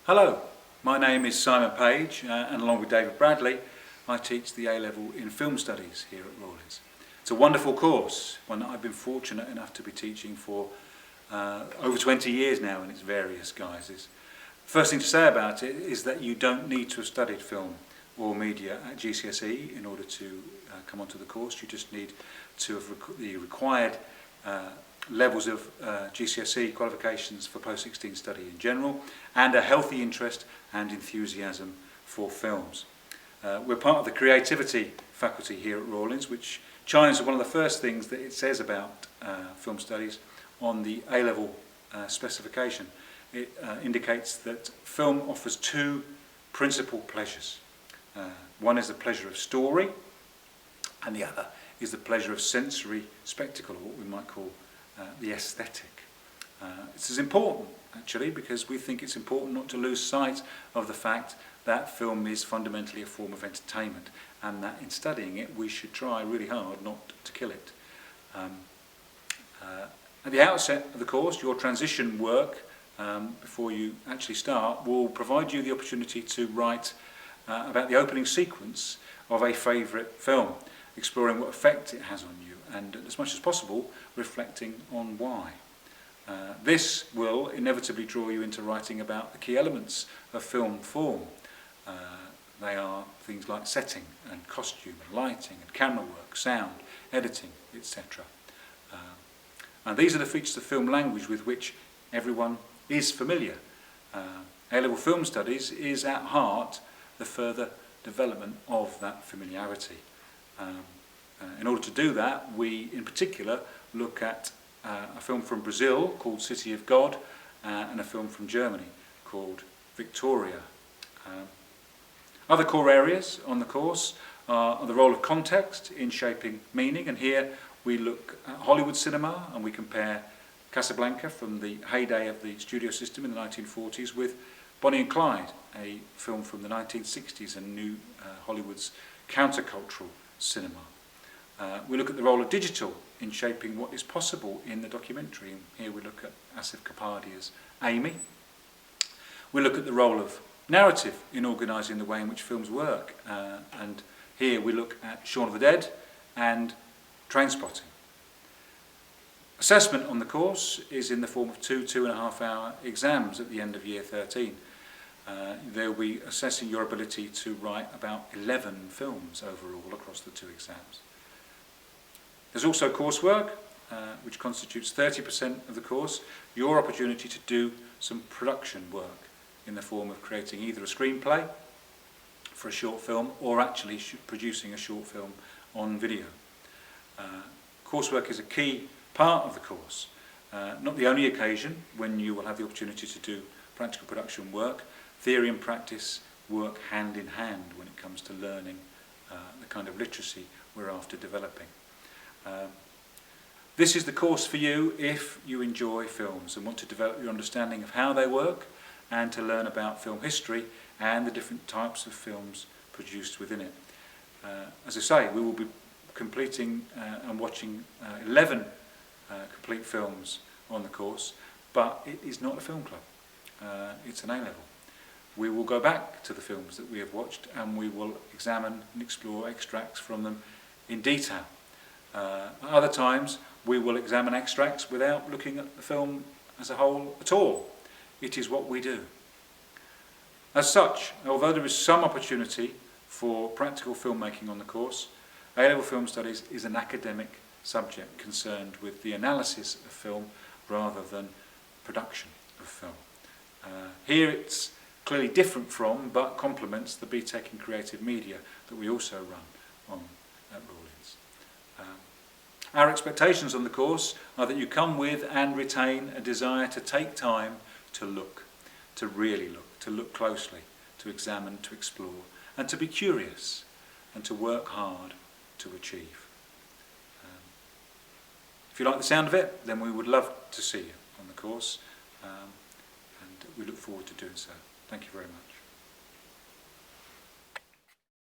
Hello, my name is Simon Page and along with David Bradley I teach the A-Level in Film Studies here at Rawlins. It's a wonderful course, one that I've been fortunate enough to be teaching for over 20 years now in its various guises. First thing to say about it is that you don't need to have studied film or media at GCSE in order to come onto the course. You just need to have the required levels of GCSE qualifications for post-16 study in general and a healthy interest and enthusiasm for films. We're part of the creativity faculty here at Rawlins, which chimes with one of the first things that it says about film studies on the A-level specification. It indicates that film offers two principal pleasures. One is the pleasure of story, and the other is the pleasure of sensory spectacle, or what we might call the aesthetic. This is important, actually, because we think it's important not to lose sight of the fact that film is fundamentally a form of entertainment, and that in studying it we should try really hard not to kill it. At the outset of the course, your transition work, before you actually start, will provide you the opportunity to write about the opening sequence of a favourite film, exploring what effect it has on you and, as much as possible, reflecting on why. This will inevitably draw you into writing about the key elements of film form. They are things like setting and costume and lighting and camera work, sound, editing, etc. And these are the features of film language with which everyone is familiar. A-level film studies is at heart the further development of that familiarity. In order to do that, we in particular look at a film from Brazil called City of God and a film from Germany called Victoria. Other core areas on the course are the role of context in shaping meaning, and here we look at Hollywood cinema and we compare Casablanca from the heyday of the studio system in the 1940s with Bonnie and Clyde, a film from the 1960s and new Hollywood's countercultural cinema. We look at the role of digital in shaping what is possible in the documentary, and here we look at Asif Kapadia's Amy. We look at the role of narrative in organising the way in which films work, and here we look at Shaun of the Dead and Trainspotting. Assessment on the course is in the form of 2.5 hour exams at the end of year 13. They'll be assessing your ability to write about 11 films overall across the two exams. There's also coursework, which constitutes 30% of the course, your opportunity to do some production work in the form of creating either a screenplay for a short film or actually producing a short film on video. Coursework is a key part of the course, not the only occasion when you will have the opportunity to do practical production work. Theory and practice work hand in hand when it comes to learning the kind of literacy we're after developing. This is the course for you if you enjoy films and want to develop your understanding of how they work and to learn about film history and the different types of films produced within it. As I say, we will be completing and watching 11 complete films on the course, but it is not a film club, it's an A-level. We will go back to the films that we have watched and we will examine and explore extracts from them in detail. At other times we will examine extracts without looking at the film as a whole at all. It is what we do. As such, although there is some opportunity for practical filmmaking on the course, A-level Film Studies is an academic subject concerned with the analysis of film rather than production of film. Here it's clearly different from, but complements the BTEC in Creative Media that we also run on at Rawlins. Our expectations on the course are that you come with and retain a desire to take time to look, to really look, to look closely, to examine, to explore, and to be curious, and to work hard to achieve. If you like the sound of it, then we would love to see you on the course, and we look forward to doing so. Thank you very much.